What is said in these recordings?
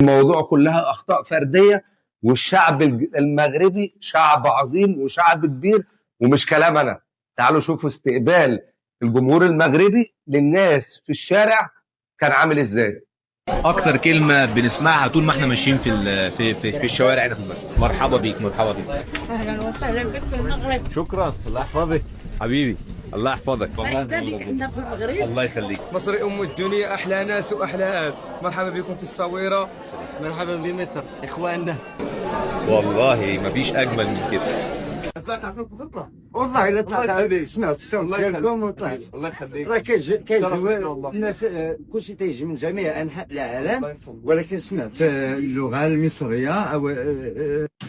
الموضوع كلها اخطاء فرديه، والشعب المغربي شعب عظيم وشعب كبير، ومش كلام انا. تعالوا شوفوا استقبال الجمهور المغربي للناس في الشارع كان عامل ازاي. اكتر كلمه بنسمعها طول ما احنا ماشيين في الشوارع هنا في المغرب: مرحبا بيك، مرحبا بيك. اهلا وسهلا بك في المغرب. شكرا، الله يحفظك حبيبي، الله يحفظك. مرحبا بك عندنا في المغرب. الله يخليك. مصر ام الدنيا، احلى ناس واحلى اهل. مرحبا بكم في الصويره. مرحبا بمصر اخواننا. والله ما فيش اجمل من كده. طلعت على الخطه والله لا طلعت على سمعت الصوت ديالكم وطلعت. الله يخليك. راه كيجيو الناس كلشي تيجي من جميع انحاء العالم، ولكن سمعت اللغه المصريه او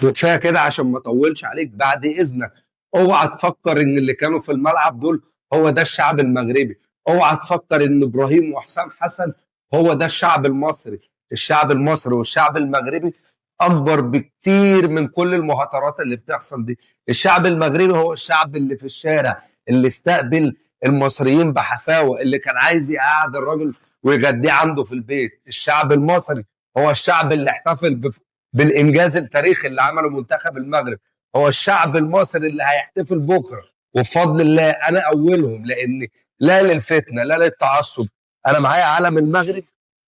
كفايه كده عشان ما اطولش عليك بعد اذنك. اوعى تفكر ان اللي كانوا في الملعب دول هو ده الشعب المغربي. اوعى تفكر ان ابراهيم وحسام حسن هو ده الشعب المصري. الشعب المصري والشعب المغربي اكبر بكتير من كل المهاترات اللي بتحصل دي. الشعب المغربي هو الشعب اللي في الشارع، اللي استقبل المصريين بحفاوه، اللي كان عايز يقعد الراجل ويغديه عنده في البيت. الشعب المصري هو الشعب اللي احتفل بالانجاز التاريخي اللي عمله منتخب المغرب. هو الشعب المصري اللي هيحتفل بكره، وبفضل الله انا اولهم، لان لا للفتنه لا للتعصب. انا معايا علم المغرب،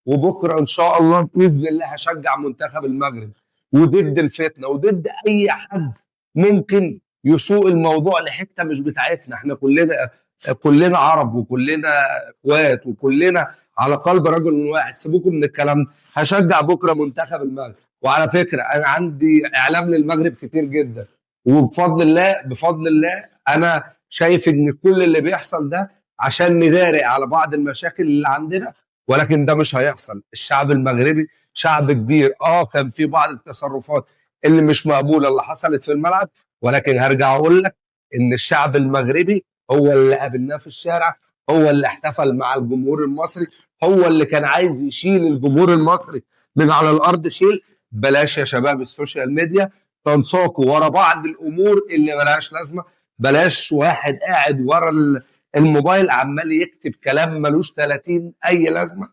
وبكره ان شاء الله باذن الله هشجع منتخب المغرب، وضد الفتنه وضد اي حد ممكن يسوق الموضوع لحته مش بتاعتنا. احنا كلنا عرب، وكلنا اخوات، وكلنا على قلب رجل واحد. سيبوكم من الكلام ده. هشجع بكره منتخب المغرب. وعلى فكره انا عندي اعلام للمغرب كتير جدا، وبفضل الله بفضل الله انا شايف ان كل اللي بيحصل ده عشان نداري على بعض المشاكل اللي عندنا، ولكن ده مش هيحصل. الشعب المغربي شعب كبير. كان في بعض التصرفات اللي مش مقبوله اللي حصلت في الملعب، ولكن هرجع اقول لك ان الشعب المغربي هو اللي قابلناه في الشارع، هو اللي احتفل مع الجمهور المصري، هو اللي كان عايز يشيل الجمهور المصري من على الارض شيل. بلاش يا شباب السوشيال ميديا تنساقوا ورا بعض الامور اللي ملهاش لازمه. بلاش واحد قاعد ورا الموبايل عمال يكتب كلام ملوش 30 اي لازمه.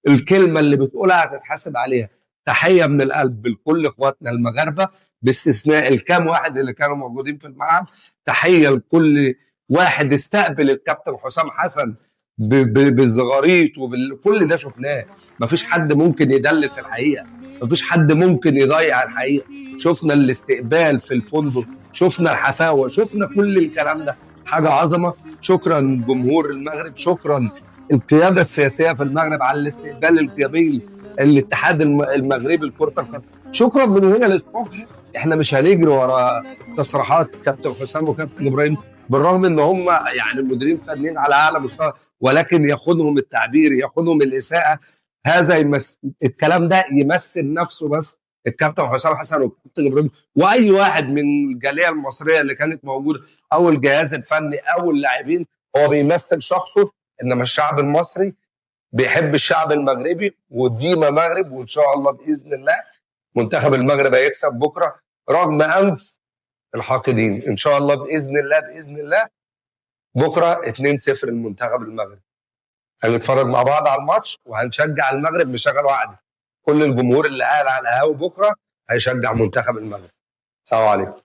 الكلمه اللي بتقولها هتتحاسب عليها. تحيه من القلب لكل اخواتنا المغاربه باستثناء الكام واحد اللي كانوا موجودين في الملعب. تحيه لكل واحد استقبل الكابتن حسام حسن بالزغاريط وكل ده شفناه. مفيش حد ممكن يدلس الحقيقه، مفيش حد ممكن يضيع الحقيقه. شفنا الاستقبال في الفندق، شفنا الحفاوه، شفنا كل الكلام ده. حاجه عظمه. شكرا جمهور المغرب، شكرا القياده السياسيه في المغرب على الاستقبال الجميل. الاتحاد المغربي لكره القدم شكرا من هنا للصبح. احنا مش هنجري ورا تصريحات كابتن حسام وكابتن ابراهيم، بالرغم ان هم يعني مديرين فنيين على اعلى مستوى، ولكن ياخدهم التعبير، ياخدهم الاساءه. الكلام ده يمثل نفسه بس. الكابتن حسام حسن والكابتن ابراهيم واي واحد من الجاليه المصريه اللي كانت موجوده او الجهاز الفني او اللاعبين، هو بيمثل شخصه. انما الشعب المصري بيحب الشعب المغربي، وديما مغرب. وان شاء الله باذن الله منتخب المغرب هيكسب بكره رغم انف الحاقدين. ان شاء الله باذن الله باذن الله بكره 2-0 لمنتخب المغرب. هنتفرج مع بعض على الماتش وهنشجع المغرب بشغل وعد. كل الجمهور اللي قاعد على القهاوي بكره هيشجع منتخب المغرب. السلام عليكم.